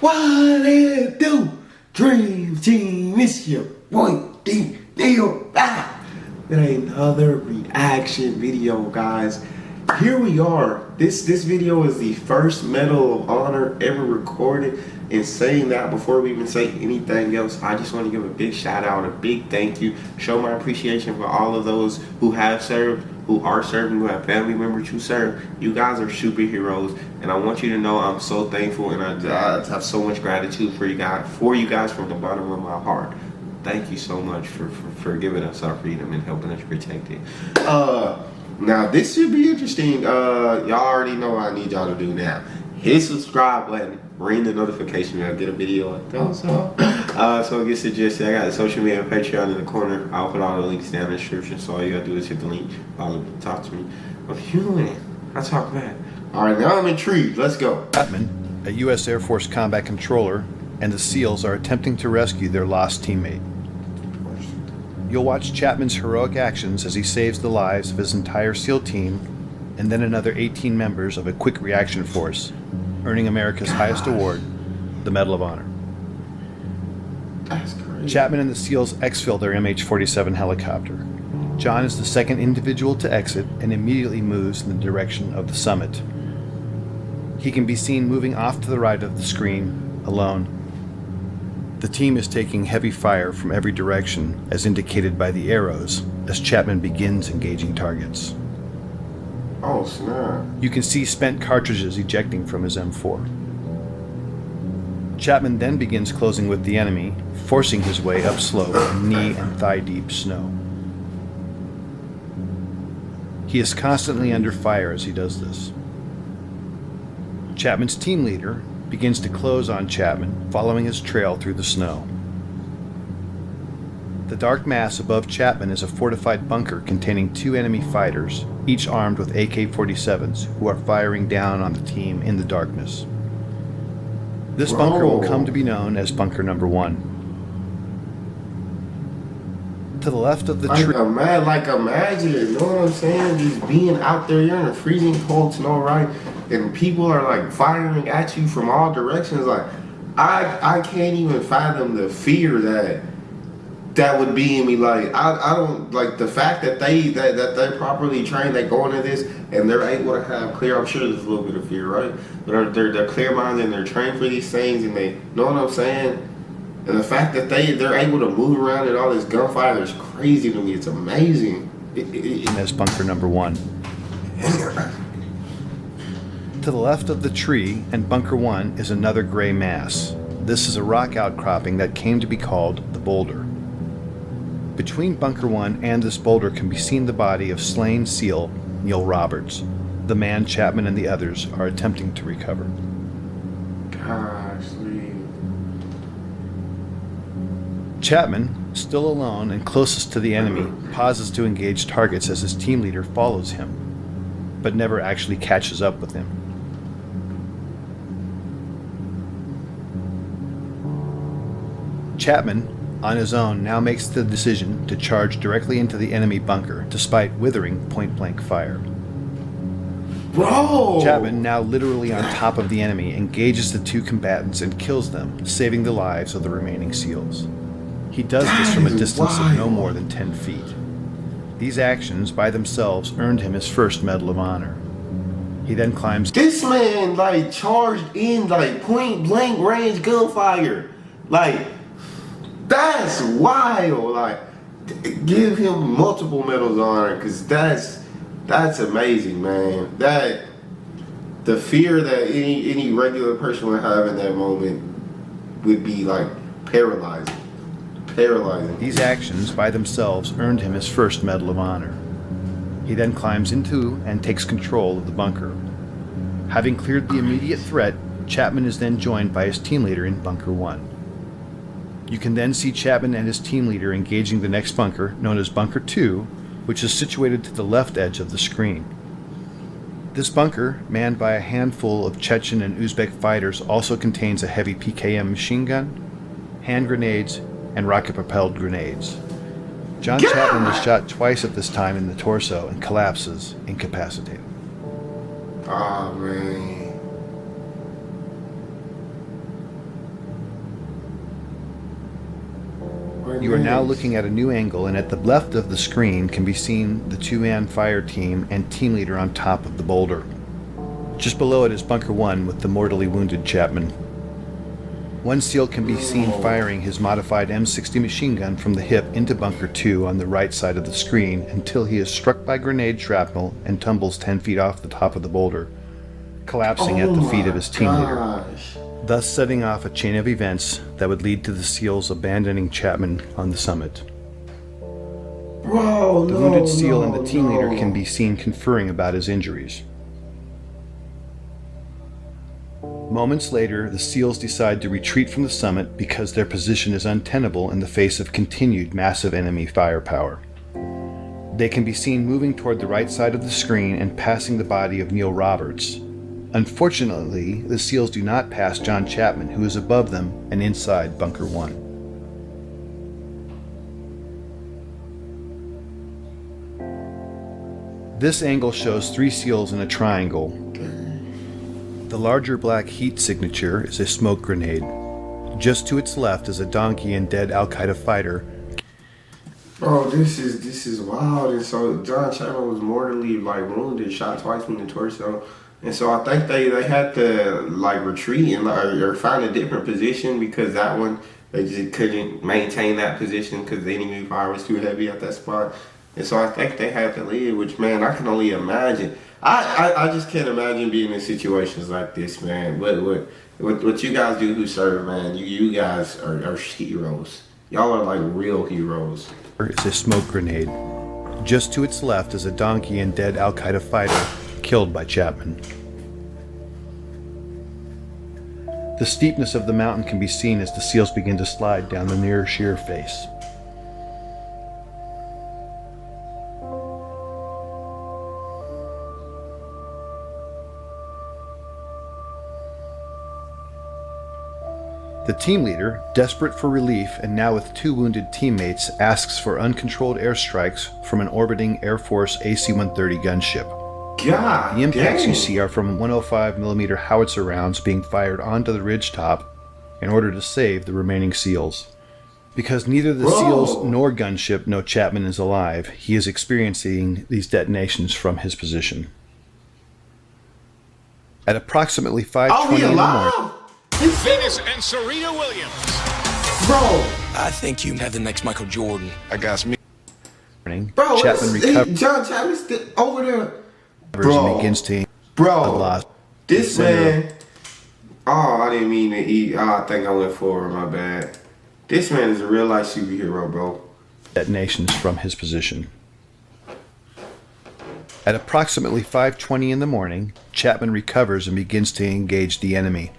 What it do? Dream Team, it's your boy D. Neal. With another reaction video, guys. Here we are. This video is the first Medal of Honor ever recorded. And saying that, before we even say anything else, I just want to give a big shout out, a big thank you, show my appreciation for all of those who have served, who are serving, who have family members who serve. You guys are superheroes, and I want you to know I'm so thankful, and I have so much gratitude for you guys from the bottom of my heart. Thank you so much for giving us our freedom and helping us protect it. Now this should be interesting. Y'all already know what I need y'all to do now. Hit subscribe button, ring the notification bell, get a video like that. So it gets suggested. I got the social media and Patreon in the corner. I'll put all the links down in the description. So all you gotta do is hit the link, follow me, talk to me. I'm human. I talk back. All right, now I'm intrigued. Let's go. Chapman, a U.S. Air Force combat controller, and the SEALs are attempting to rescue their lost teammate. You'll watch Chapman's heroic actions as he saves the lives of his entire SEAL team and then another 18 members of a quick reaction force, earning America's highest award, the Medal of Honor. That's crazy. Chapman and the SEALs exfil their MH-47 helicopter. John is the second individual to exit and immediately moves in the direction of the summit. He can be seen moving off to the right of the screen, alone. The team is taking heavy fire from every direction, as indicated by the arrows, as Chapman begins engaging targets. Oh, snap. You can see spent cartridges ejecting from his M4. Chapman then begins closing with the enemy, forcing his way up slope in knee and thigh-deep snow. He is constantly under fire as he does this. Chapman's team leader begins to close on Chapman, following his trail through the snow. The dark mass above Chapman is a fortified bunker containing 2 enemy fighters, each armed with AK-47s, who are firing down on the team in the darkness. This bunker will come to be known as Bunker Number 1. To the left of the tree... Imagine, you know what I'm saying? Just being out there, you're in a freezing cold snow, right? And people are like firing at you from all directions. Like, I can't even fathom the fear that would be in me. Like, I don't like the fact that they're properly trained. They go into this and they're able to have clear. I'm sure there's a little bit of fear, right? But they're clear minded and they're trained for these things, and they know what I'm saying. And the fact that they're able to move around and all this gunfire is crazy to me. It's amazing. As Bunker Number 1. To the left of the tree and Bunker 1 is another gray mass. This is a rock outcropping that came to be called the Boulder. Between Bunker 1 and this boulder can be seen the body of slain SEAL Neal Roberts, the man Chapman and the others are attempting to recover. Gosh, man. Chapman, still alone and closest to the enemy, pauses to engage targets as his team leader follows him, but never actually catches up with him. Chapman, on his own, now makes the decision to charge directly into the enemy bunker, despite withering point-blank fire. Bro! Chapman, now literally on top of the enemy, engages the 2 combatants and kills them, saving the lives of the remaining SEALs. He does this from a distance of no more than 10 feet. These actions, by themselves, earned him his first Medal of Honor. He then climbs... This man, like, charged in, like, point-blank range gunfire. Like... That's wild. Like, give him multiple medals of honor, because that's amazing, man. That the fear that any regular person would have in that moment would be like paralyzing. These actions by themselves earned him his first Medal of Honor. He then climbs into and takes control of the bunker. Having cleared the immediate threat, Chapman is then joined by his team leader in Bunker 1. You can then see Chapman and his team leader engaging the next bunker, known as Bunker 2, which is situated to the left edge of the screen. This bunker, manned by a handful of Chechen and Uzbek fighters, also contains a heavy PKM machine gun, hand grenades, and rocket-propelled grenades. John Chapman was shot twice at this time in the torso and collapses, incapacitated. Oh, man. You are now looking at a new angle, and at the left of the screen can be seen the two-man fire team and team leader on top of the boulder. Just below it is Bunker 1 with the mortally wounded Chapman. One SEAL can be seen firing his modified M60 machine gun from the hip into Bunker 2 on the right side of the screen until he is struck by grenade shrapnel and tumbles 10 feet off the top of the boulder, collapsing at the feet of his team leader, thus setting off a chain of events that would lead to the SEALs abandoning Chapman on the summit. Bro, the wounded SEAL and the team leader can be seen conferring about his injuries. Moments later, the SEALs decide to retreat from the summit because their position is untenable in the face of continued massive enemy firepower. They can be seen moving toward the right side of the screen and passing the body of Neal Roberts. Unfortunately, the SEALs do not pass John Chapman, who is above them and inside Bunker 1. This angle shows 3 SEALs in a triangle. The larger black heat signature is a smoke grenade. Just to its left is a donkey and dead Al-Qaeda fighter. Bro, this is wild. And so John Chapman was mortally wounded, shot twice in the torso. And so I think they had to retreat and or find a different position, because that one they just couldn't maintain that position because the enemy fire was too heavy at that spot. And so I think they had to leave, which, man, I can only imagine. I just can't imagine being in situations like this, man. What you guys do who serve, man, you guys are heroes. Y'all are real heroes. Is a smoke grenade. Just to its left is a donkey and dead Al-Qaeda fighter killed by Chapman. The steepness of the mountain can be seen as the SEALs begin to slide down the near sheer face. The team leader, desperate for relief and now with 2 wounded teammates, asks for uncontrolled airstrikes from an orbiting Air Force AC-130 gunship. God, the impacts dang. You see are from 105mm howitzer rounds being fired onto the ridgetop in order to save the remaining SEALs. Because neither the SEALs nor gunship know Chapman is alive, he is experiencing these detonations from his position. At approximately 5:20 in the morning, Venus and Serena Williams. Bro, I think you have the next Michael Jordan. I got me. bro, Chapman recovers John Chapman's still over there. and begins to This man. Oh, I didn't mean to eat. Oh, I think I went forward. My bad. This man is a real life superhero, bro. Detonations from his position. At approximately 5:20 in the morning, Chapman recovers and begins to engage the enemy.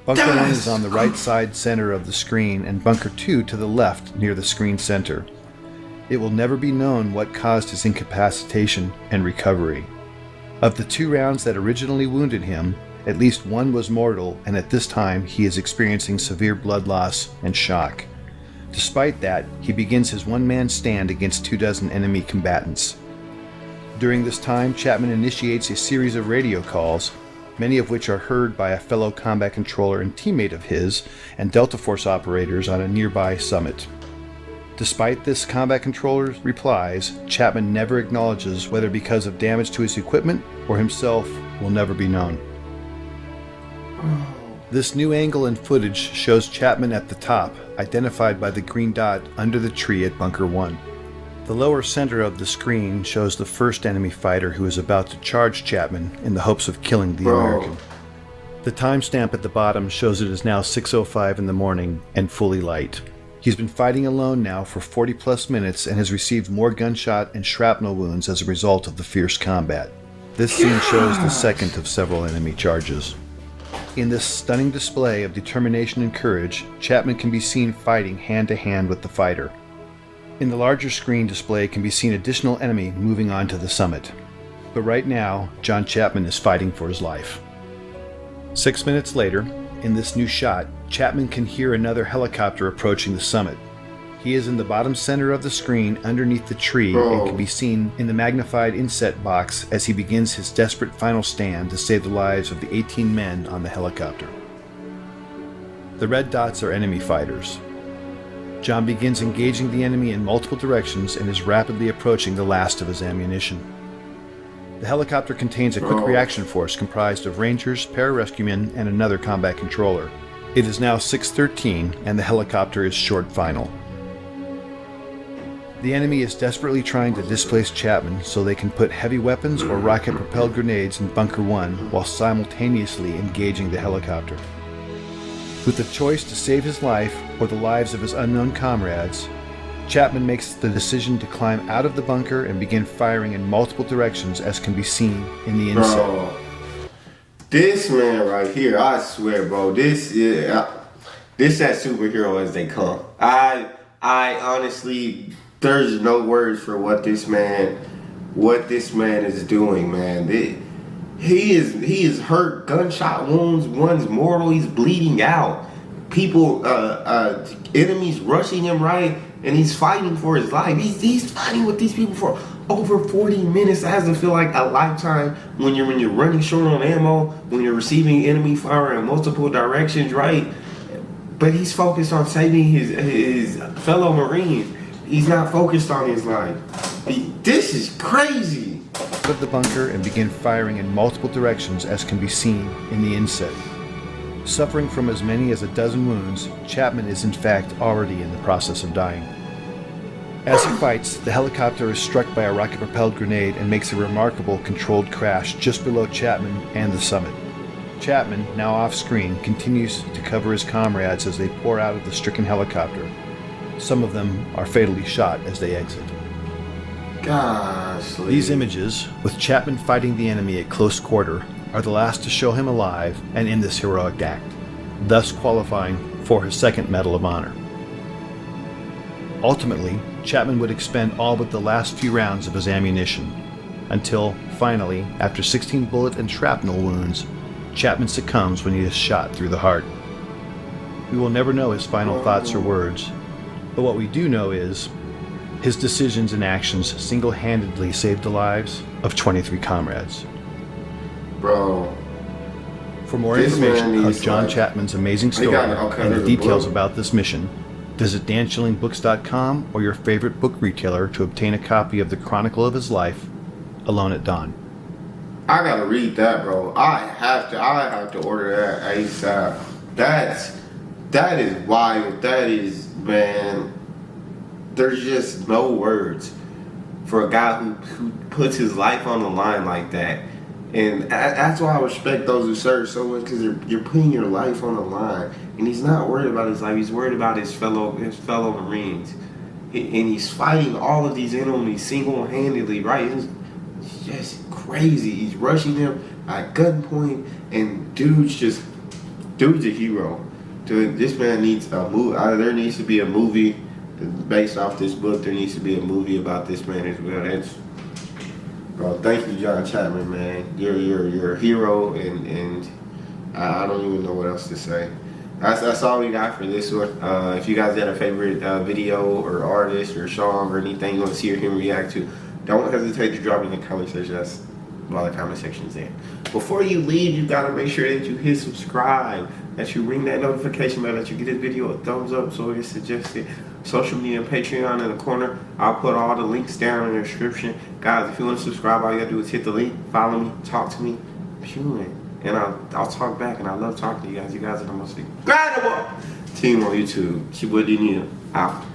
Bunker 1 is on the right side center of the screen, and Bunker 2 to the left near the screen center. It will never be known what caused his incapacitation and recovery. Of the 2 rounds that originally wounded him, at least 1 was mortal, and at this time he is experiencing severe blood loss and shock. Despite that, he begins his one-man stand against 24 enemy combatants. During this time, Chapman initiates a series of radio calls, many of which are heard by a fellow combat controller and teammate of his and Delta Force operators on a nearby summit. Despite this combat controller's replies, Chapman never acknowledges whether because of damage to his equipment or himself will never be known. This new angle and footage shows Chapman at the top, identified by the green dot under the tree at Bunker 1. The lower center of the screen shows the first enemy fighter who is about to charge Chapman in the hopes of killing the American. The timestamp at the bottom shows it is now 6:05 in the morning and fully light. He's been fighting alone now for 40 plus minutes and has received more gunshot and shrapnel wounds as a result of the fierce combat. This scene shows the second of several enemy charges. In this stunning display of determination and courage, Chapman can be seen fighting hand to hand with the fighter. In the larger screen display can be seen additional enemy moving on to the summit. But right now, John Chapman is fighting for his life. 6 minutes later, in this new shot, Chapman can hear another helicopter approaching the summit. He is in the bottom center of the screen underneath the tree and can be seen in the magnified inset box as he begins his desperate final stand to save the lives of the 18 men on the helicopter. The red dots are enemy fighters. John begins engaging the enemy in multiple directions and is rapidly approaching the last of his ammunition. The helicopter contains a quick reaction force comprised of Rangers, pararescuemen, and another combat controller. It is now 6:13 and the helicopter is short final. The enemy is desperately trying to displace Chapman so they can put heavy weapons or rocket-propelled grenades in Bunker 1 while simultaneously engaging the helicopter. With the choice to save his life or the lives of his unknown comrades, Chapman makes the decision to climb out of the bunker and begin firing in multiple directions, as can be seen in the inset. Bro, this man right here, I swear, bro, this that superhero as they come. I honestly, there's no words for what this man is doing, man. He is hurt, gunshot wounds, one's mortal, he's bleeding out. People, enemies rushing him, right? And he's fighting for his life. He's fighting with these people for over 40 minutes. That has to feel like a lifetime when you're running short on ammo, when you're receiving enemy fire in multiple directions, right? But he's focused on saving his fellow Marines. He's not focused on his life. This is crazy. Out of the bunker and begin firing in multiple directions, as can be seen in the inset. Suffering from as many as a dozen wounds, Chapman is in fact already in the process of dying. As he fights, the helicopter is struck by a rocket-propelled grenade and makes a remarkable controlled crash just below Chapman and the summit. Chapman, now off-screen, continues to cover his comrades as they pour out of the stricken helicopter. Some of them are fatally shot as they exit. Gosh. These images, with Chapman fighting the enemy at close quarter, are the last to show him alive and in this heroic act, thus qualifying for his second Medal of Honor. Ultimately, Chapman would expend all but the last few rounds of his ammunition, until, finally, after 16 bullet and shrapnel wounds, Chapman succumbs when he is shot through the heart. We will never know his final thoughts or words, but what we do know is his decisions and actions single-handedly saved the lives of 23 comrades. Bro. For more information on John Chapman's amazing story and the details about this mission, visit danschillingbooks.com or your favorite book retailer to obtain a copy of the Chronicle of his life, Alone at Dawn. I gotta read that, bro. I have to order that ASAP. That is wild. That is, man. There's just no words for a guy who puts his life on the line like that. And that's why I respect those who serve so much, because you're putting your life on the line. And he's not worried about his life. He's worried about his fellow Marines. And he's fighting all of these enemies single-handedly, right? It's just crazy. He's rushing them at gunpoint, and dude's a hero. Dude, this man needs a movie. There needs to be a movie based off this book. There needs to be a movie about this man as well. Bro, thank you, John Chapman, man. You're a hero, and I don't even know what else to say. That's all we got for this one. If you guys got a favorite video or artist or song or anything you want to see or hear me react to, don't hesitate to drop it in the comment section. That's while the comment section's there. Before you leave, you gotta make sure that you hit subscribe, that you ring that notification bell, that you get this video a thumbs up so it's suggested. Social media and Patreon in the corner. I'll put all the links down in the description. Guys, if you want to subscribe, all you gotta do is hit the link, follow me, talk to me, and I'll talk back, and I love talking to you guys. You guys are the most incredible team on YouTube. It's your boy Neal, out.